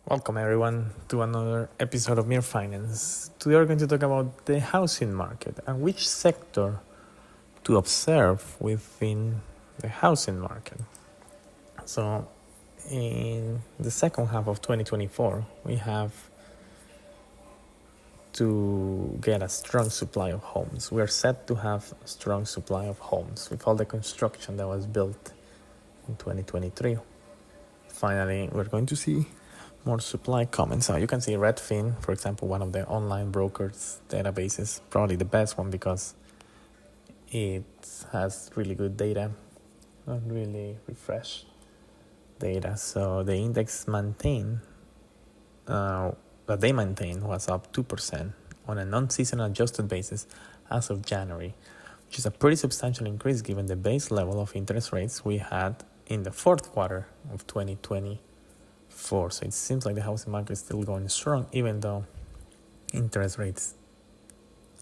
Welcome everyone to another episode of Mere Finance. Today we're going to talk about the housing market and which sector to observe within the housing market. So in the second half of 2024, we have to get a strong supply of homes. We are set to have a strong supply of homes with all the construction that was built in 2023. Finally, we're going to see more supply coming. So you can see Redfin, for example, one of the online brokers databases, probably the best one because it has really good data and really refreshed data. So the index that they maintained was up 2% on a non-seasonal adjusted basis as of January, which is a pretty substantial increase given the base level of interest rates we had in the fourth quarter of 2024. So it seems like the housing market is still going strong, even though interest rates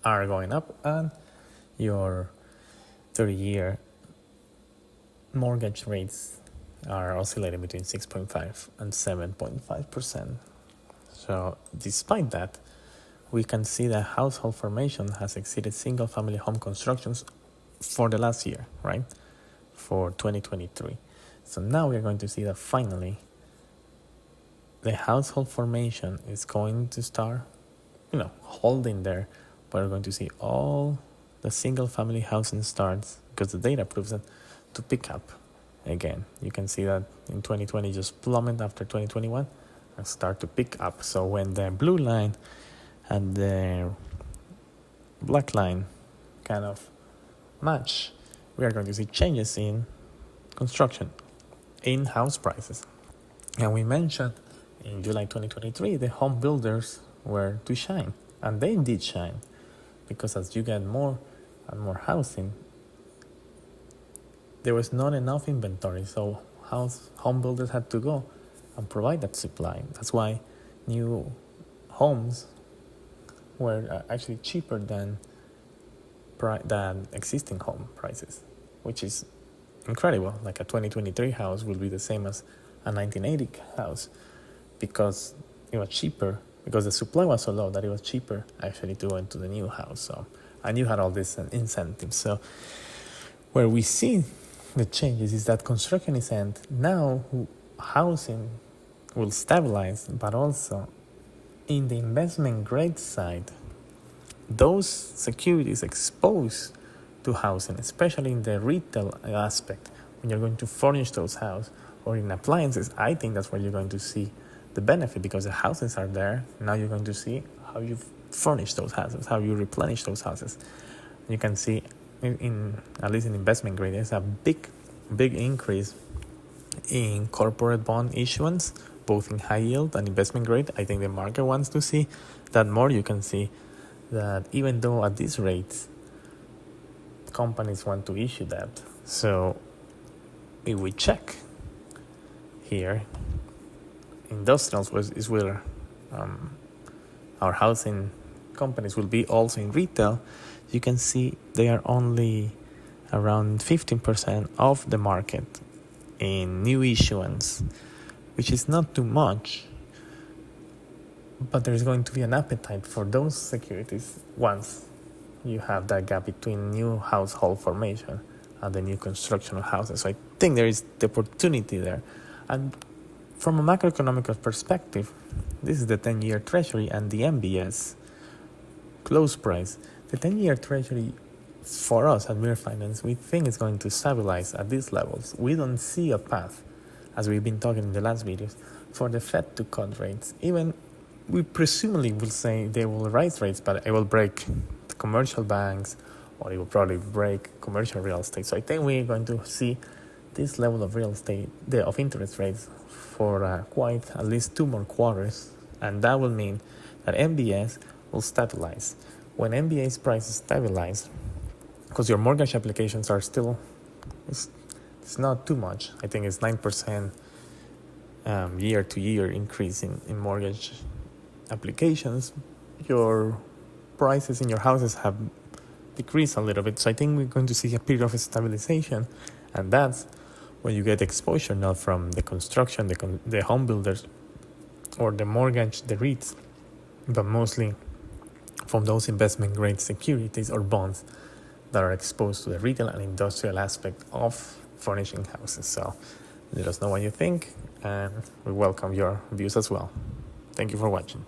are going up and your 30-year mortgage rates are oscillating between 6.5 and 7.5%. So despite that, we can see that household formation has exceeded single-family home constructions for the last year, right? For 2023. So now we're going to see that finally the household formation is going to start, holding there. But we're going to see all the single-family housing starts, because the data proves that, to pick up again. You can see that in 2020 just plummeted after 2021 and start to pick up. So when the blue line and the black line kind of match, we are going to see changes in construction, in house prices. And we mentioned in July 2023, the home builders were to shine, and they did shine, because as you get more and more housing, there was not enough inventory, so home builders had to go and provide that supply. That's why new homes were actually cheaper than existing home prices, which is incredible. Like a 2023 house will be the same as a 1980 house because it was cheaper, because the supply was so low that it was cheaper actually to go into the new house. So, and you had all these incentives. So where we see the changes is that construction is end. Now housing will stabilize, but also in the investment grade side, those securities exposed to housing, especially in the retail aspect, when you're going to furnish those houses, or in appliances, I think that's where you're going to see the benefit, because the houses are there. Now you're going to see how you furnish those houses, how you replenish those houses. You can see in at least in investment grade, there's a big increase in corporate bond issuance, both in high yield and investment grade. I think the market wants to see that more. You can see that even though at these rates, companies want to issue that. So if we check here, industrials is where our housing companies will be also in retail. You can see they are only around 15% of the market in new issuance, which is not too much, but there is going to be an appetite for those securities once you have that gap between new household formation and the new construction of houses. So I think there is the opportunity there. And from a macroeconomic perspective, this is the 10-year Treasury and the MBS close price. The 10-year Treasury, for us at Mere Finance, we think it's going to stabilize at these levels. We don't see a path, as we've been talking in the last videos, for the Fed to cut rates. Even we presumably will say they will raise rates, but it will break the commercial banks, or it will probably break commercial real estate. So I think we're going to see this level of real estate, of interest rates, for quite at least 2 more quarters, and that will mean that MBS will stabilize. When MBS prices stabilize, because your mortgage applications are still, it's not too much. I think it's 9% year-to-year increase in mortgage applications. Your prices in your houses have decreased a little bit. So I think we're going to see a period of stabilization, and that's when you get exposure now from the construction, the home builders, or the mortgage, the REITs, but mostly from those investment grade securities or bonds that are exposed to the retail and industrial aspect of furnishing houses. So let us know what you think, and we welcome your views as well. Thank you for watching.